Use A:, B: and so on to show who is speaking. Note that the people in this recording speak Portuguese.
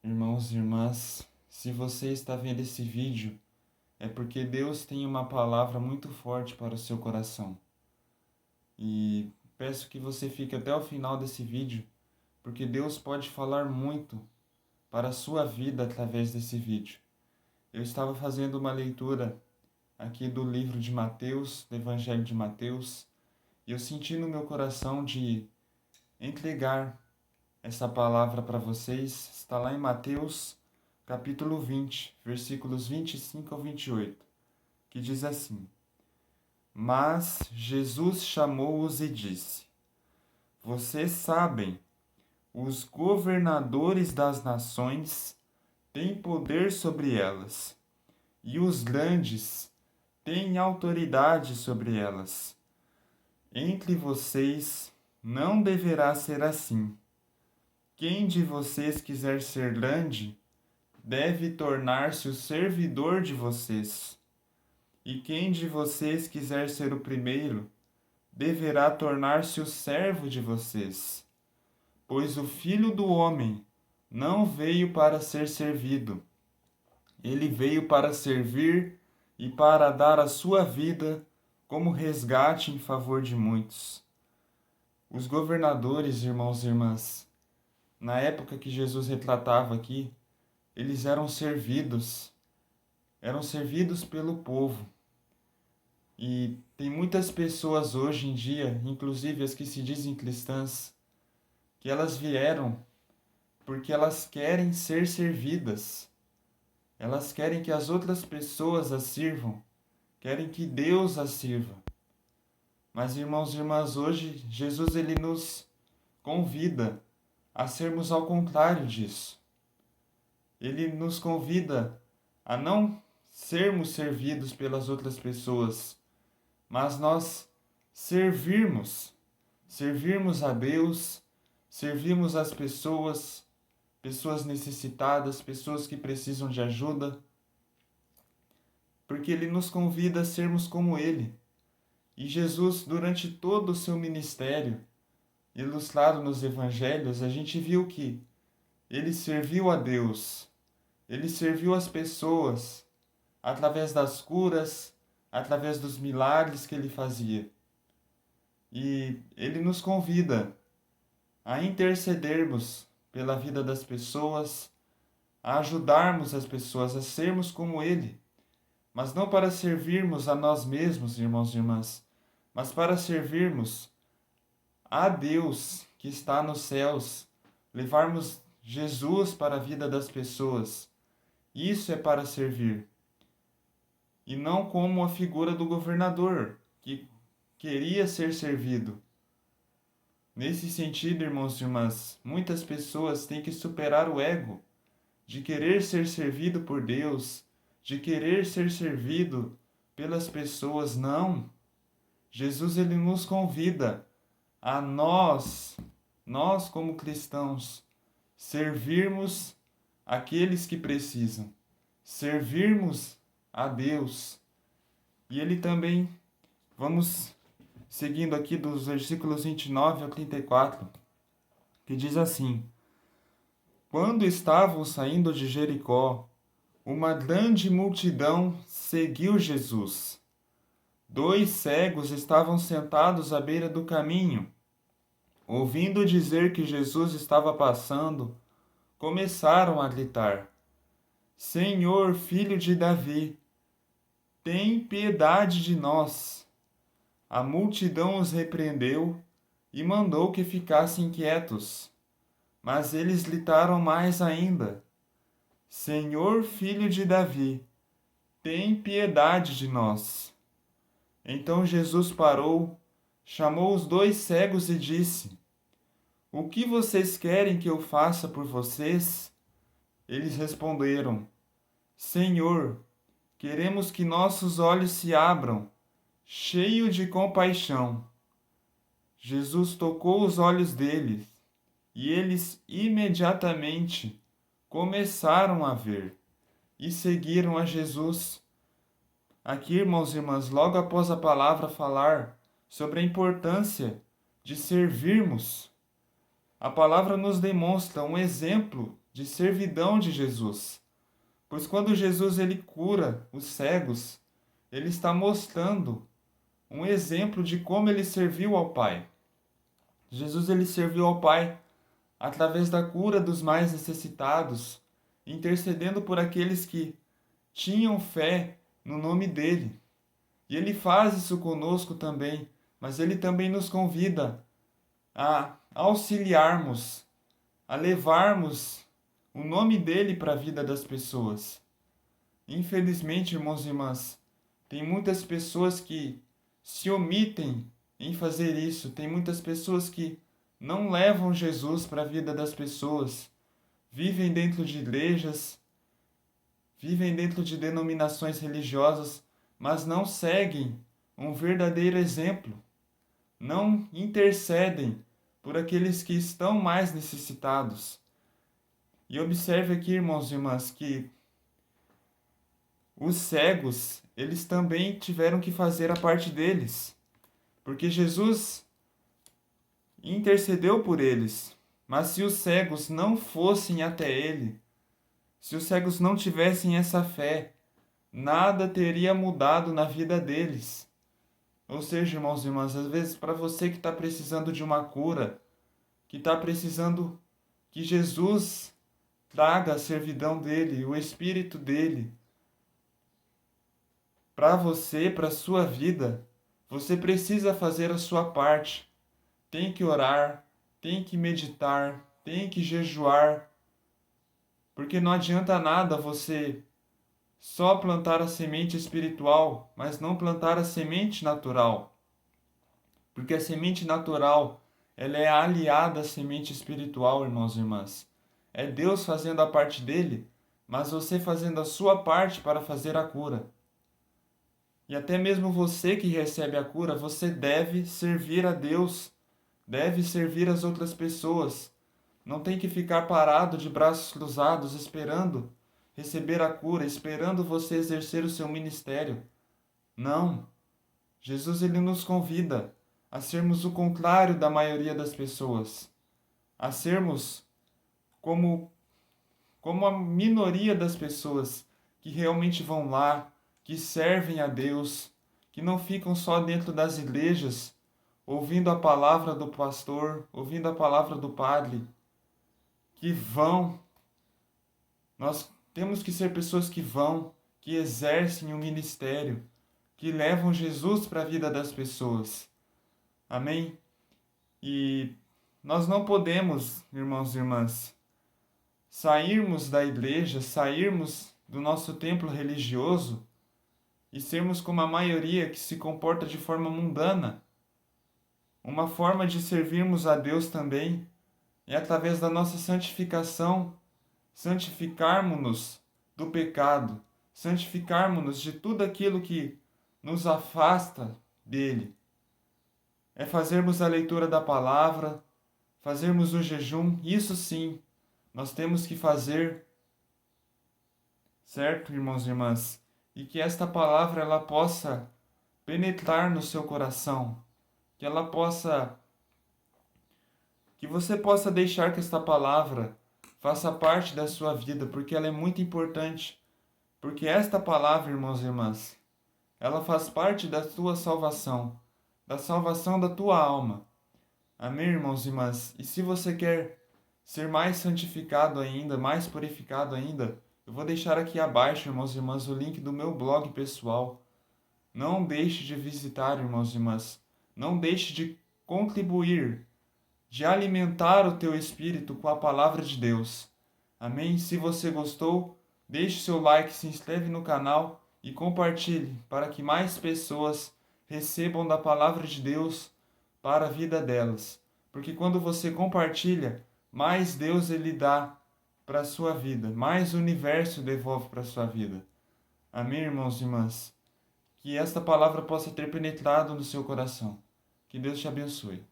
A: Irmãos e irmãs, se você está vendo esse vídeo, é porque Deus tem uma palavra muito forte para o seu coração. E peço que você fique até o final desse vídeo, porque Deus pode falar muito para a sua vida através desse vídeo. Eu estava fazendo uma leitura aqui do livro de Mateus, do Evangelho de Mateus, e eu senti no meu coração de entregar essa palavra para vocês. Está lá em Mateus capítulo 20, versículos 25 ao 28, que diz assim: Mas Jesus chamou-os e disse: Vocês sabem, os governadores das nações têm poder sobre elas, e os grandes têm autoridade sobre elas. Entre vocês não deverá ser assim. Quem de vocês quiser ser grande, deve tornar-se o servidor de vocês. E quem de vocês quiser ser o primeiro, deverá tornar-se o servo de vocês. Pois o Filho do Homem não veio para ser servido. Ele veio para servir e para dar a sua vida como resgate em favor de muitos. Os governadores, irmãos e irmãs, na época que Jesus retratava aqui, eles eram servidos pelo povo. E tem muitas pessoas hoje em dia, inclusive as que se dizem cristãs, que elas vieram porque elas querem ser servidas. Elas querem que as outras pessoas as sirvam, querem que Deus as sirva. Mas irmãos e irmãs, hoje Jesus ele nos convida a sermos ao contrário disso. Ele nos convida a não sermos servidos pelas outras pessoas, mas nós servirmos a Deus, servirmos as pessoas, pessoas necessitadas, pessoas que precisam de ajuda, porque Ele nos convida a sermos como Ele. E Jesus, durante todo o seu ministério, ilustrado nos evangelhos, a gente viu que Ele serviu a Deus, Ele serviu as pessoas, através das curas, através dos milagres que Ele fazia. E Ele nos convida a intercedermos pela vida das pessoas, a ajudarmos as pessoas a sermos como Ele, mas não para servirmos a nós mesmos, irmãos e irmãs, mas para servirmos a Deus que está nos céus, levarmos Jesus para a vida das pessoas. Isso é para servir. E não como a figura do governador, que queria ser servido. Nesse sentido, irmãos e irmãs, muitas pessoas têm que superar o ego de querer ser servido por Deus, de querer ser servido pelas pessoas. Não. Jesus ele nos convida a nós como cristãos, servirmos aqueles que precisam, servirmos a Deus. E ele também, vamos seguindo aqui dos versículos 29 ao 34, que diz assim: Quando estavam saindo de Jericó, uma grande multidão seguiu Jesus. 2 cegos estavam sentados à beira do caminho. Ouvindo dizer que Jesus estava passando, começaram a gritar: Senhor, filho de Davi, tem piedade de nós. A multidão os repreendeu e mandou que ficassem quietos. Mas eles gritaram mais ainda: Senhor, filho de Davi, tem piedade de nós. Então Jesus parou, chamou os 2 cegos e disse: O que vocês querem que eu faça por vocês? Eles responderam: Senhor, queremos que nossos olhos se abram. Cheio de compaixão, Jesus tocou os olhos deles e eles imediatamente começaram a ver e seguiram a Jesus. Aqui, irmãos e irmãs, logo após a palavra falar sobre a importância de servirmos, a palavra nos demonstra um exemplo de servidão de Jesus. Pois quando Jesus ele cura os cegos, ele está mostrando um exemplo de como ele serviu ao Pai. Jesus ele serviu ao Pai através da cura dos mais necessitados, intercedendo por aqueles que tinham fé no nome dele. E ele faz isso conosco também, mas ele também nos convida a auxiliarmos, a levarmos o nome dele para a vida das pessoas. Infelizmente, irmãos e irmãs, tem muitas pessoas que se omitem em fazer isso, tem muitas pessoas que não levam Jesus para a vida das pessoas, vivem dentro de igrejas, vivem dentro de denominações religiosas, mas não seguem um verdadeiro exemplo, não intercedem por aqueles que estão mais necessitados. E observe aqui, irmãos e irmãs, que os cegos, eles também tiveram que fazer a parte deles, porque Jesus intercedeu por eles, mas se os cegos não fossem até ele, se os cegos não tivessem essa fé, nada teria mudado na vida deles. Ou seja, irmãos e irmãs, às vezes para você que está precisando de uma cura, que está precisando que Jesus traga a servidão dele, o Espírito dele, para você, para a sua vida, você precisa fazer a sua parte. Tem que orar, tem que meditar, tem que jejuar, porque não adianta nada você só plantar a semente espiritual, mas não plantar a semente natural. Porque a semente natural, ela é aliada à semente espiritual, irmãos e irmãs. É Deus fazendo a parte dele, mas você fazendo a sua parte para fazer a cura. E até mesmo você que recebe a cura, você deve servir a Deus, deve servir as outras pessoas. Não tem que ficar parado de braços cruzados esperando receber a cura, esperando você exercer o seu ministério. Não. Jesus ele nos convida a sermos o contrário da maioria das pessoas, a sermos como a minoria das pessoas que realmente vão lá, que servem a Deus, que não ficam só dentro das igrejas, ouvindo a palavra do pastor, ouvindo a palavra do padre, que vão. Nós temos que ser pessoas que vão, que exercem o ministério, que levam Jesus para a vida das pessoas. Amém? E nós não podemos, irmãos e irmãs, sairmos da igreja, sairmos do nosso templo religioso e sermos como a maioria que se comporta de forma mundana. Uma forma de servirmos a Deus também é através da nossa santificação, santificarmos-nos do pecado, santificarmos-nos de tudo aquilo que nos afasta dele. É fazermos a leitura da palavra, fazermos o jejum, isso sim, nós temos que fazer, certo, irmãos e irmãs? E que esta palavra ela possa penetrar no seu coração, que ela possa, que você possa deixar que esta palavra faça parte da sua vida, porque ela é muito importante, porque esta palavra, irmãos e irmãs, ela faz parte da tua salvação, da salvação da tua alma. Amém, irmãos e irmãs? E se você quer ser mais santificado ainda, mais purificado ainda, eu vou deixar aqui abaixo, irmãos e irmãs, o link do meu blog pessoal. Não deixe de visitar, irmãos e irmãs. Não deixe de contribuir, de alimentar o teu espírito com a palavra de Deus. Amém? Se você gostou, deixe seu like, se inscreve no canal e compartilhe para que mais pessoas recebam da palavra de Deus para a vida delas. Porque quando você compartilha, mais Deus ele dá para a sua vida, mais o universo devolve para a sua vida. Amém, irmãos e irmãs? Que esta palavra possa ter penetrado no seu coração. Que Deus te abençoe.